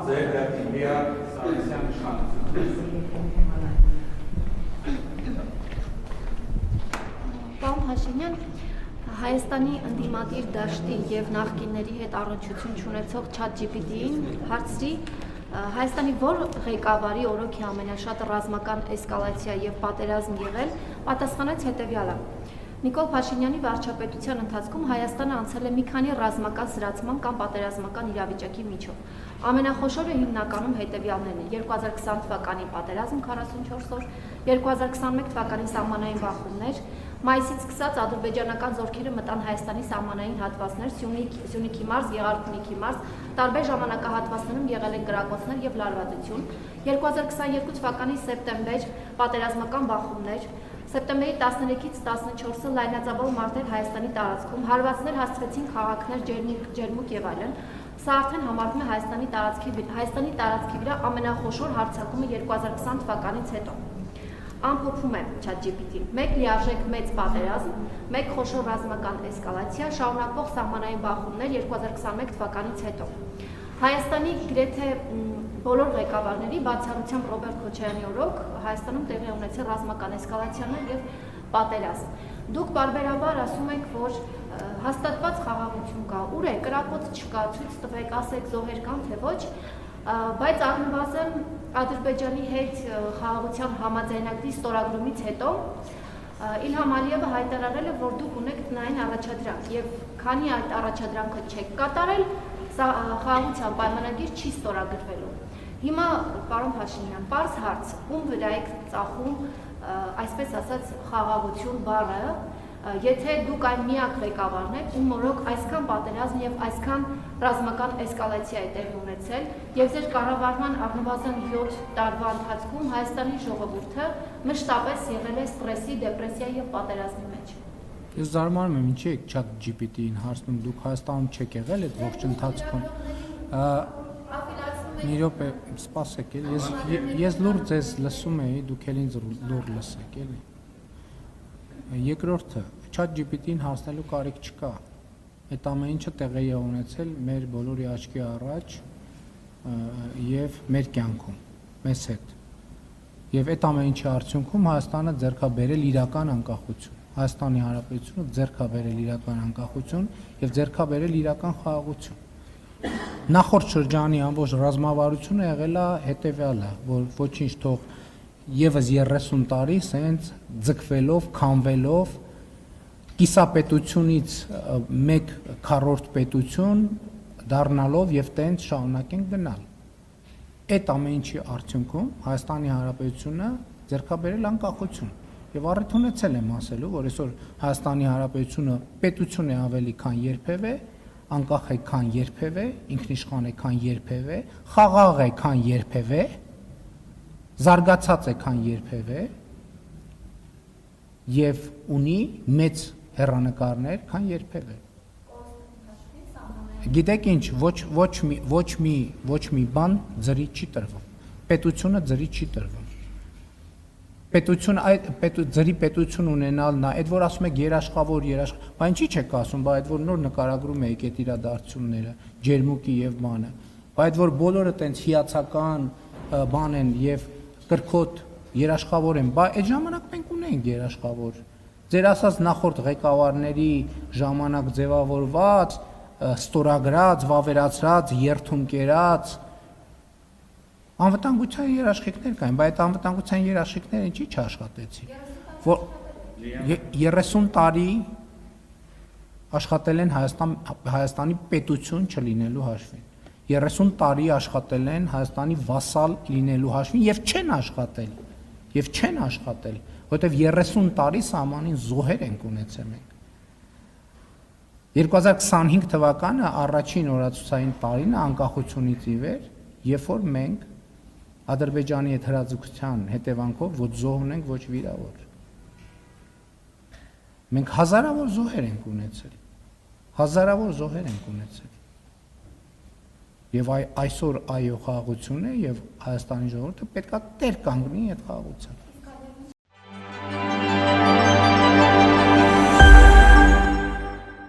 ձեր Իլիա Սարգսյան իշխանությունը։ Պարոն Փաշինյան, Հայաստանի ընդդիմադիր դաշտի եւ նախկինների հետ առնչություն չունեցող ChatGPT-ին հարցրի Հայաստանի որ ղեկավարի օրոքի ամենաշատ ռազմական էսկալացիա եւ պատերազմ եղել, պատասխանեց հետեւյալը. Նիկոլ Փաշինյանի վարչապետության ընթացքում Հայաստանը անցել է մի քանի ռազմական սրացման կամ պատերազմական իրավիճակի միջով։ Ամենախոշորը հիմնականում հետևյալներն են. 2020 թվականի պատերազմ 44 օր, 2021 թվականի սահմանային բախումներ, մայիսից սկսած ադրբեջանական զորքերը մտան Հայաստանի սահմանային հատվածներ, Սյունիքի մարզ, Եղարքունիքի մարզ, տարբեր ժամանակահատվածներում եղել են կրակոցներ եւ լարվածություն, 2022 թվականի սեպտեմբեր պատերազմական բախումներ, սեպտեմբերի 13-ից 14-ը լայնածավալ մարտեր Հայաստանի տարածքում, հարվածներ հասցվեցին քաղաքներ, ջերմուկ եւ այլն։ Սա արդեն համարվում է Հայաստանի տարածքի վրա ամենախոշոր հարձակումը 2020 թվականից հետո։ Ամփոփում է ChatGPT-ն. մեկ լիարժեք մեծ պատերազմ, մեկ խոշոր ռազմական էսկալացիա, շարունակվող սահմանային բախումներ 2021 թվականից հետո։ Հայաստանի գրեթե բոլոր ղեկավարների, բացառությամբ Ռոբերտ Քոչարյանի օրոք, Հայաստանում տեղի ունեցել ռազմական էսկալացիաներ եւ պատերազմ։ Դուք բարբերաբար ասում եք, որ հաստատված խաղաղություն կա, ուր է, կրակոց չկա, ցույց տվեք, ասեք զոհեր կան թե ոչ, բայց առնվազն Ադրբեջանի հետ խաղաղության համաձայնագրի ստորագրումից հետո Իլհամ Ալիևը հայտարարել է, որ դուք ունեք տնային առաջադրանք եւ քանի այդ առաջադրանքը չեք կատարել, խաղաղության պայմանագիր չի ստորագրվելու։ Հիմա, պարոն Փաշինյան, պարզ հարց, ում վրա եք ծախում, այսպես ասած, խաղաղություն բառը, եթե դուք այն միակ ղեկավարն եք, ում օրոք այսքան պատերազմ եւ այսքան ռազմական էսկալացիա է տեղի ունեցել, եւ ձեր կառավարման առնվազն 7 տարվա ընթացքում Հայաստանի ժողովուրդը մշտապես եղել է ստրեսի, դեպրեսիայի եւ պատերազմի մեջ։ Ես զարմանում եմ, ինչի եք ChatGPT-ին հարցնում, դուք Հայաստանում չեք եղել այդ ողջ ընթացքում։ Մի րոպե, սպասեք, ես լուր ձեզ լսում էի, դուք էլ ինձ լուր լսեք, էլի։ Երկրորդը, ChatGPT-ին հասնելու կարիք չկա։ Այդ ամեն ինչը տեղի է ունեցել մեր բոլորի աչքի առաջ եւ մեր կյանքում, մեզ հետ։ Եվ այդ ամեն ինչի արդյունքում Հայաստանը ձեռք է բերել իրական անկախություն։ Հայաստանի Հանրապետությունը ձեռք է բերել իրական անկախություն եւ ձեռք է բերել իրական խաղաղություն։ Նախորդ շրջանի ամբողջ ռազմավարությունը եղել է հետեւյալը, որ ոչինչ թող եւս 30 տարի սենց ձգվելով, քամվելով կիսապետությունից մեկ քառորդ պետություն դառնալով եւ տենց շարունակենք գնալ։ Այդ ամեն ինչի արդյունքում Հայաստանի Հանրապետությունը ձեռք է բերել անկախություն եւ առիթ ունեցել եմ ասելու, որ այսօր Հայաստանի Հանրապետությունը պետություն է ավելի քան երբևէ, անկախ է քան երբևէ, ինքնիշխան է քան երբևէ, խաղաղ է քան երբևէ, զարգացած է քան երբևէ եւ ունի մեծ հեռանկարներ քան երբևէ։ Գիտեք ինչ, ոչ մի բան ձրի չի տրվում։ Պետությունը ձրի չի տրվում։ Ձրի պետություն ունենալն է, այդ որ ասում եք երաշխավոր, բա ինչի՞ չեք ասում, բա այդ որ նոր նկարագրում եք այդ իրադարձությունները, ջերմուկի եւ բանը, բա այդ որ բոլորը տենց հիացական բան են եւ կրկոտ երաշխավոր են, բա այդ ժամանակ մենք ունենք երաշխավոր։ Ձեր ասած նախորդ ղեկավարների ժամանակ ձևավորված, ստորագրած, վավերացրած, երթում կերած անվտանգության երաշխիքներ կային, բայց այդ անվտանգության երաշխիքները ինչի՞ չաշխատեցին։ Որ 30 տարի աշխատել են Հայաստանի պետություն չլինելու հաշվին։ 30 տարի աշխատել են Հայաստանի վասալ լինելու հաշվին եւ չեն աշխատել, որտեվ 30 տարի սահմանին զոհեր ենք ունեցել մենք։ 2025 թվականը առաջին օրացուցային տարին է անկախությունից ի վեր, երբ որ մենք Ադրբեջանի հետ հրաձգության հետևանքով ոչ զոհ ունենք, ոչ վիրավոր։ Մենք հազարավոր զոհեր ենք ունեցել։ Եվ այսօր այո խաղաղություն է եւ Հայաստանի ժողովուրդը պետք է տեր կանգնի այդ խաղաղության։